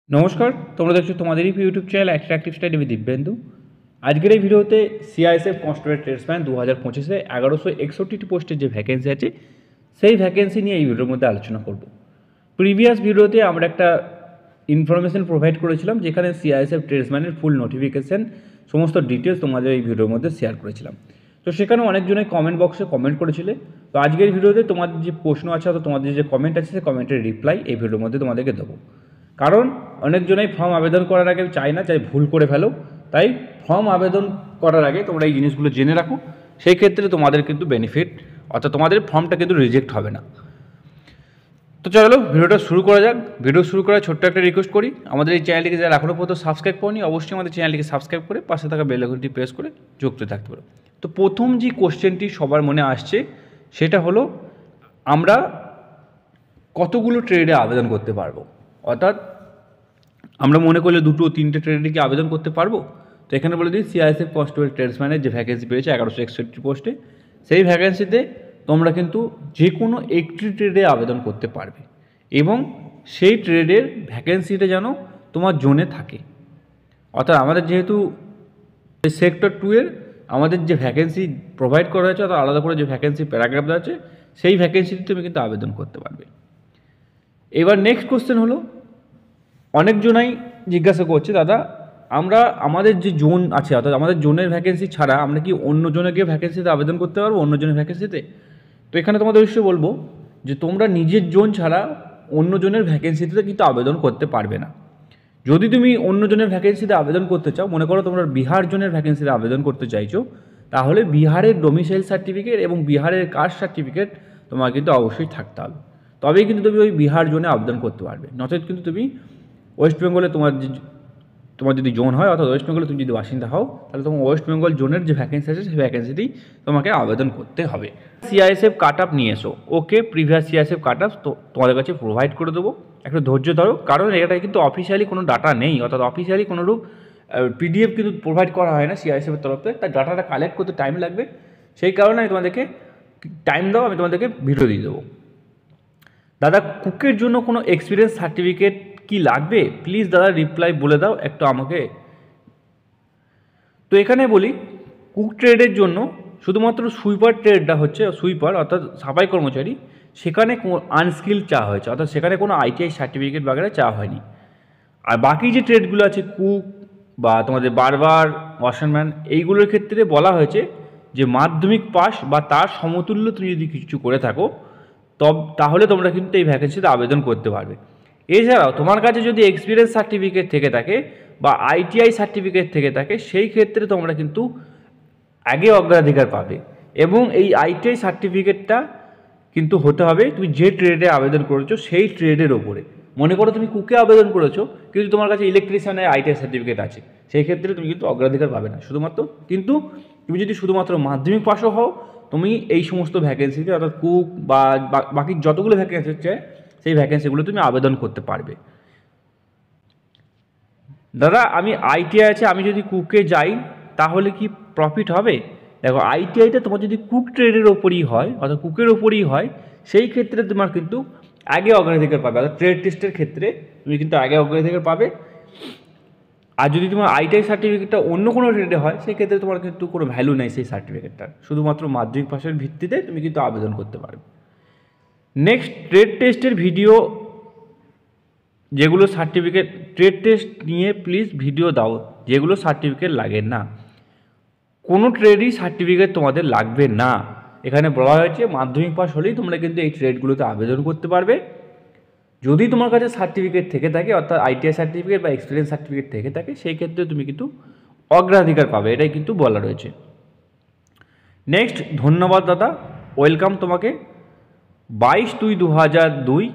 নমস্কার, তোমরা দেখছো তোমাদেরই YouTube channel attractive study with Dibyendu. আজকের এই ভিডিওতে সিআইএসএফ কনস্টেবল ট্রেডসম্যান 2025-এ 1161টি পোস্টের যে ভ্যাকেন্সি আছে সেই ভ্যাকেন্সি নিয়ে এই ভিডিওর মধ্যে আলোচনা করব। প্রিভিয়াস ভিডিওতে আমরা একটা ইনফরমেশন প্রোভাইড করেছিলাম যেখানে সিআইএসএফ ট্রেডসম্যানের ফুল নোটিফিকেশান সমস্ত ডিটেলস তোমাদের এই ভিডিওর মধ্যে শেয়ার করেছিলাম। তো সেখানে অনেকজনে কমেন্ট বক্সে কমেন্ট করেছিলে। তো আজকের ভিডিওতে তোমাদের যে প্রশ্ন আছে অথবা তোমাদের যে কমেন্ট আছে সেই কমেন্টের রিপ্লাই এই ভিডিওর মধ্যে তোমাদেরকে দেবো। কারণ অনেকজনেই ফর্ম আবেদন করার আগে চায় না, চাই ভুল করে ফেলো, তাই ফর্ম আবেদন করার আগে তোমরা এই জিনিসগুলো জেনে রাখো। সেই ক্ষেত্রে তোমাদের কিন্তু বেনিফিট, অর্থাৎ তোমাদের ফর্মটা কিন্তু রিজেক্ট হবে না। তো চলো ভিডিওটা শুরু করা যাক। ভিডিও শুরু করার ছোট্ট একটা রিকোয়েস্ট করি, আমাদের এই চ্যানেলটিকে যারা এখনও পর্যন্ত সাবস্ক্রাইব করনি অবশ্যই আমাদের চ্যানেলটিকে সাবস্ক্রাইব করে পাশে থাকা বেল আইকনটি প্রেস করে যুক্ত থাকতে পারো। তো প্রথম যে কোশ্চেনটি সবার মনে আসছে সেটা হলো, আমরা কতগুলো ট্রেডে আবেদন করতে পারবো, অর্থাৎ আমরা মনে করলে 2-3টে ট্রেডে কি আবেদন করতে পারবো। তো এখানে বলে দিই সিআইএসএফ কনস্টেবল ট্রেডসম্যানের যে ভ্যাকেন্সি পেয়েছে 1161 পোস্টে, সেই ভ্যাকেন্সিতে তোমরা কিন্তু যে কোনো একটি ট্রেডে আবেদন করতে পারবে এবং সেই ট্রেডের ভ্যাকেন্সিটা যেন তোমার জোনে থাকে। অর্থাৎ আমাদের যেহেতু সেক্টর 2-এর আমাদের যে ভ্যাকেন্সি প্রোভাইড করা হয়েছে অর্থাৎ আলাদা করে যে ভ্যাকেন্সি প্যারাগ্রাফ দেওয়া আছে সেই ভ্যাকেন্সিতে তুমি কিন্তু আবেদন করতে পারবে। এবার নেক্সট কোশ্চেন হলো, অনেকজনাই জিজ্ঞাসা করছে, দাদা আমরা আমাদের যে জোন আছে অর্থাৎ আমাদের জোনের ভ্যাকেন্সি ছাড়া আমরা কি অন্য জোনে গিয়ে ভ্যাকেন্সিতে আবেদন করতে পারবো, অন্য জনের ভ্যাকেন্সিতে? তো এখানে তোমাদের অবশ্যই বলবো যে তোমরা নিজের জোন ছাড়া অন্য জনের ভ্যাকেন্সিতে কিন্তু আবেদন করতে পারবে না। যদি তুমি অন্য জনের ভ্যাকেন্সিতে আবেদন করতে চাও, মনে করো তোমরা বিহার জনের ভ্যাকেন্সিতে আবেদন করতে চাইছো, তাহলে বিহারের ডোমিসাইল সার্টিফিকেট এবং বিহারের কাস্ট সার্টিফিকেট তোমার কিন্তু অবশ্যই থাকতে হবে, তবেই কিন্তু তুমি ওই বিহার জোনে আবেদন করতে পারবে। নচেত কিন্তু তুমি ওয়েস্ট বেঙ্গলে তোমার যদি জোন হয় অর্থাৎ ওয়েস্ট বেঙ্গলে তুমি যদি বাসিন্দা হও, তাহলে তোমার ওয়েস্ট বেঙ্গল জোনের যে ভ্যাকেন্সি আছে সেই ভ্যাকেন্সিতেই তোমাকে আবেদন করতে হবে। সিআইএসএফ কাট আপ নিয়ে এসো, ওকে প্রিভিয়াস সিআইএসএফ কাট আপ তো তোমাদের কাছে প্রোভাইড করে দেবো, একটু ধৈর্য ধরো, কারণ এটা কিন্তু অফিসিয়ালি কোনো ডাটা নেই, অর্থাৎ অফিসিয়ালি কোনোরূপ পিডিএফ কিন্তু প্রোভাইড করা হয় না সিআইএসএফের তরফ থেকে, তাই ডাটাটা কালেক্ট করতে টাইম লাগবে। সেই কারণে আমি তোমাদেরকে টাইম দাও, আমি তোমাদেরকে ভিডিও দিয়ে দেবো। দাদা কুকের জন্য কোনো এক্সপিরিয়েন্স সার্টিফিকেট কি লাগবে? প্লিজ দাদা রিপ্লাই বলে দাও একটু আমাকে। তো এখানে বলি, কুক ট্রেডের জন্য শুধুমাত্র সুইপার ট্রেডটা হচ্ছে সুইপার অর্থাৎ সাফাই কর্মচারী, সেখানে আনস্কিল চাওয়া হয়েছে, অর্থাৎ সেখানে কোনো আইটিআই সার্টিফিকেট বাগেরা চাওয়া হয়নি। আর বাকি যে ট্রেডগুলো আছে কুক বা তোমাদের বারবার ওয়াশারম্যান, এইগুলোর ক্ষেত্রে বলা হয়েছে যে মাধ্যমিক পাস বা তার সমতুল্য তুমি যদি কিছু করে থাকো তাহলে তোমরা কিন্তু এই ভ্যাকেন্সিতে আবেদন করতে পারবে। এছাড়াও তোমার কাছে যদি এক্সপিরিয়েন্স সার্টিফিকেট থেকে থাকে বা আইটিআই সার্টিফিকেট থেকে থাকে, সেই ক্ষেত্রে তোমরা কিন্তু আগে অগ্রাধিকার পাবে এবং এই আইটিআই সার্টিফিকেটটা কিন্তু হতে হবে তুমি যে ট্রেডে আবেদন করেছো সেই ট্রেডের ওপরে। মনে করো তুমি কুকে আবেদন করেছো কিন্তু তোমার কাছে ইলেকট্রিশিয়ানের আইটিআই সার্টিফিকেট আছে, সেই ক্ষেত্রে তুমি কিন্তু অগ্রাধিকার পাবে না শুধুমাত্র। কিন্তু তুমি যদি শুধুমাত্র মাধ্যমিক পাশও হও, তুমি এই সমস্ত ভ্যাকেন্সিতে অর্থাৎ কুক বা বাকি যতগুলো ভ্যাকেন্সি হচ্ছে সেই ভ্যাকেন্সিগুলো তুমি আবেদন করতে পারবে। দাদা আমি আইটিআই আছে, আমি যদি কুকে যাই তাহলে কি প্রফিট হবে? দেখো আইটিআইটা তোমার যদি কুক ট্রেডের ওপরই হয় অর্থাৎ কুকের ওপরই হয়, সেই ক্ষেত্রে তোমার কিন্তু আগে অগ্রাধিকার পাবে, অর্থাৎ ট্রেড টেস্টের ক্ষেত্রে তুমি কিন্তু আগে অগ্রাধিকার পাবে। আর যদি তোমার আইটিআই সার্টিফিকেটটা অন্য কোনো ট্রেডে হয়, সেই ক্ষেত্রে তোমার কিন্তু কোনো ভ্যালু নেই সেই সার্টিফিকেটটার, শুধুমাত্র মাধ্যমিক পাশের ভিত্তিতে তুমি কিন্তু আবেদন করতে পারবে। নেক্সট, ট্রেড টেস্টের ভিডিও যেগুলো সার্টিফিকেট, ট্রেড টেস্ট নিয়ে প্লিজ ভিডিও দাও যেগুলো সার্টিফিকেট লাগে না। কোনো ট্রেডই সার্টিফিকেট তোমাদের লাগবে না, এখানে বলা হয়েছে মাধ্যমিক পাস হলেই তোমরা কিন্তু এই ট্রেডগুলোতে আবেদন করতে পারবে। যদি তোমার কাছে সার্টিফিকেট থেকে থাকে অর্থাৎ আইটিআই সার্টিফিকেট বা এক্সপিরিয়েন্স সার্টিফিকেট থেকে থাকে, সেই ক্ষেত্রে তুমি কিন্তু অগ্রাধিকার পাবে, এটাই কিন্তু বলা রয়েছে। নেক্সট, ধন্যবাদ দাদা, ওয়েলকাম তোমাকে। 22/2/2002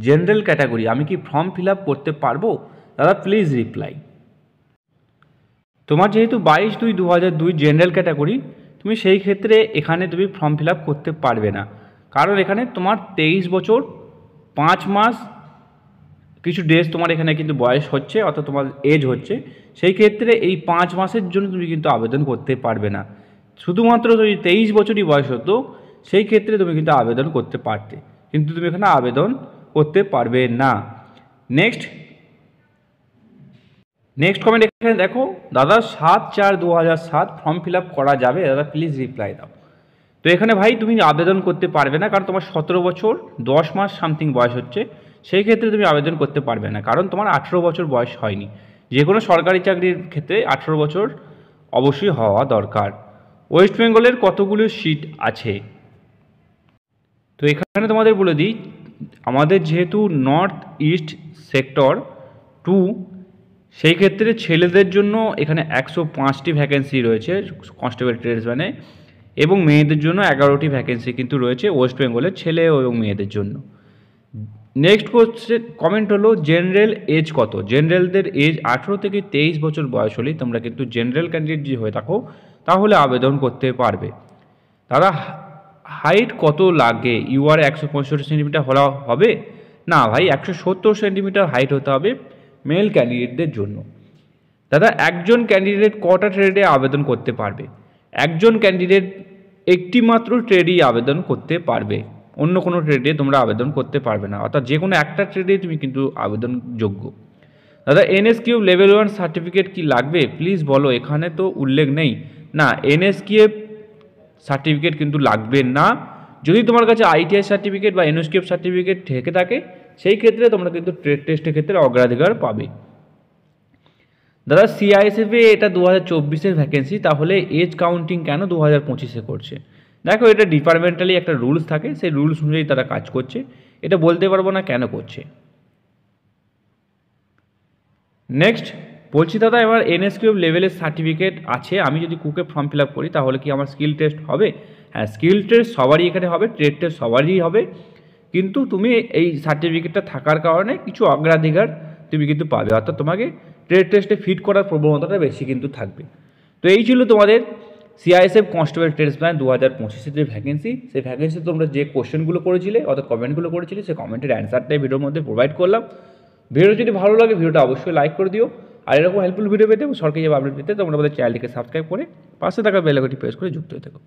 জেনারেল ক্যাটাগরি, আমি কি ফর্ম ফিল আপ করতে পারবো? দাদা প্লিজ রিপ্লাই। তোমার যেহেতু 22/2/2002 জেনারেল ক্যাটাগরি, তুমি সেই ক্ষেত্রে এখানে তুমি ফর্ম ফিল আপ করতে পারবে না, কারণ এখানে তোমার 23 বছর 5 মাস কিছু ডেজ তোমার এখানে কিন্তু বয়স হচ্ছে অর্থাৎ তোমার এজ হচ্ছে, সেই ক্ষেত্রে এই 5 মাসের জন্য তুমি কিন্তু আবেদন করতে পারবে না। শুধুমাত্র যদি 23 বছরই বয়স হতো সেই ক্ষেত্রে তুমি কিন্তু আবেদন করতে পারতে, কিন্তু তুমি এখানে আবেদন করতে পারবে না। নেক্সট, নেক্সট কমেন্ট এখানে দেখো, দাদা 7/4/2007 ফর্ম ফিল আপ করা যাবে দাদা, প্লিজ রিপ্লাই দাও। তো এখানে ভাই তুমি আবেদন করতে পারবে না, কারণ তোমার 17 বছর 10 মাস সামথিং বয়স হচ্ছে, সেই ক্ষেত্রে তুমি আবেদন করতে পারবে না, কারণ তোমার 18 বছর বয়স হয়নি। যে কোনো সরকারি চাকরির ক্ষেত্রে 18 বছর অবশ্যই হওয়া দরকার। ওয়েস্ট বেঙ্গলের কতগুলো সিট আছে? তো এখানে তোমাদের বলে দিই, আমাদের যেহেতু নর্থ ইস্ট সেক্টর 2, সেই ক্ষেত্রে ছেলেদের জন্য এখানে 105টি ভ্যাকেন্সি রয়েছে কনস্টেবল ট্রেডসম্যানে, এবং মেয়েদের জন্য 11টি ভ্যাকেন্সি কিন্তু রয়েছে ওয়েস্ট বেঙ্গলের ছেলে এবং মেয়েদের জন্য। নেক্সট কোশ্চেন কমেন্ট হলো, জেনারেল এজ কত? জেনারেলদের এজ 18 থেকে 23 বছর বয়স হলেই তোমরা কিন্তু জেনারেল ক্যান্ডিডেট যে হয়ে থাকো তাহলে আবেদন করতে পারবে। দাদা হাইট কত লাগে? ইউআর 165 সেন্টিমিটার হওয়া হবে না ভাই, 170 সেন্টিমিটার হাইট হতে হবে মেল ক্যান্ডিডেটদের জন্য। দাদা একজন ক্যান্ডিডেট কটা ট্রেডে আবেদন করতে পারবে? একজন ক্যান্ডিডেট একটি মাত্র ট্রেডেই আবেদন করতে পারবে, অন্য কোনো ট্রেডে তোমরা আবেদন করতে পারবে না, অর্থাৎ যে কোনো একটা ট্রেডেই তুমি কিন্তু আবেদনযোগ্য। দাদা NSQF লেভেল 1 সার্টিফিকেট কি লাগবে? প্লিজ বলো, এখানে তো উল্লেখ নেই। না, NSQF সার্টিফিকেট কিন্তু লাগবে না। যদি তোমার কাছে ITI সার্টিফিকেট বা NSQF সার্টিফিকেট থেকে থাকে সেই ক্ষেত্রে তোমরা কিন্তু ট্রেড টেস্টের ক্ষেত্রে অগ্রাধিকার পাবে। দাদা CISF-এ এটা 2024-এর ভ্যাকেন্সি, তাহলে এজ কাউন্টিং কেন 2025-এ করছে? দেখো, এটা ডিপার্টমেন্টালি একটা রুলস থাকে, সেই রুলস অনুযায়ী তারা কাজ করছে, এটা বলতে পারবো না কেন করছে। নেক্সট বলছি, দাদা এবার NSQF লেভেলের সার্টিফিকেট আছে, আমি যদি কুকে ফর্ম ফিল আপ করি তাহলে কি আমার স্কিল টেস্ট হবে? হ্যাঁ, স্কিল টেস্ট সবারই এখানে হবে, ট্রেড টেস্ট সবারই হবে, কিন্তু তুমি এই সার্টিফিকেটটা থাকার কারণে কিছু অগ্রাধিকার তুমি কিন্তু পাবে, অর্থাৎ তোমাকে ট্রেড টেস্টে ফিট করার প্রবণতাটা বেশি কিন্তু থাকবে। তো এই ছিল তোমাদের CISF কনস্টেবল ট্রেডসম্যান 2025-এর যে ভ্যাকেন্সি, সেই ভ্যাকেন্সি তোমরা যে কোশ্চেনগুলো করেছিলে অর্থাৎ কমেন্টগুলো করেছিলে, সেই কমেন্টের অ্যান্সারটাই ভিডিওর মধ্যে প্রোভাইড করলাম। ভিডিও যদি ভালো লাগে ভিডিওটা অবশ্যই লাইক করে দিও, আর এরকম হেল্পফুল ভিডিও পেতে এবং সরকারি আপডেট পেতে তোমরা আমাদের চ্যানেলটিকে সাবস্ক্রাইব করে পাশে থাকা বেল আইকনটি প্রেস করে যুক্ত হয়ে থাকো।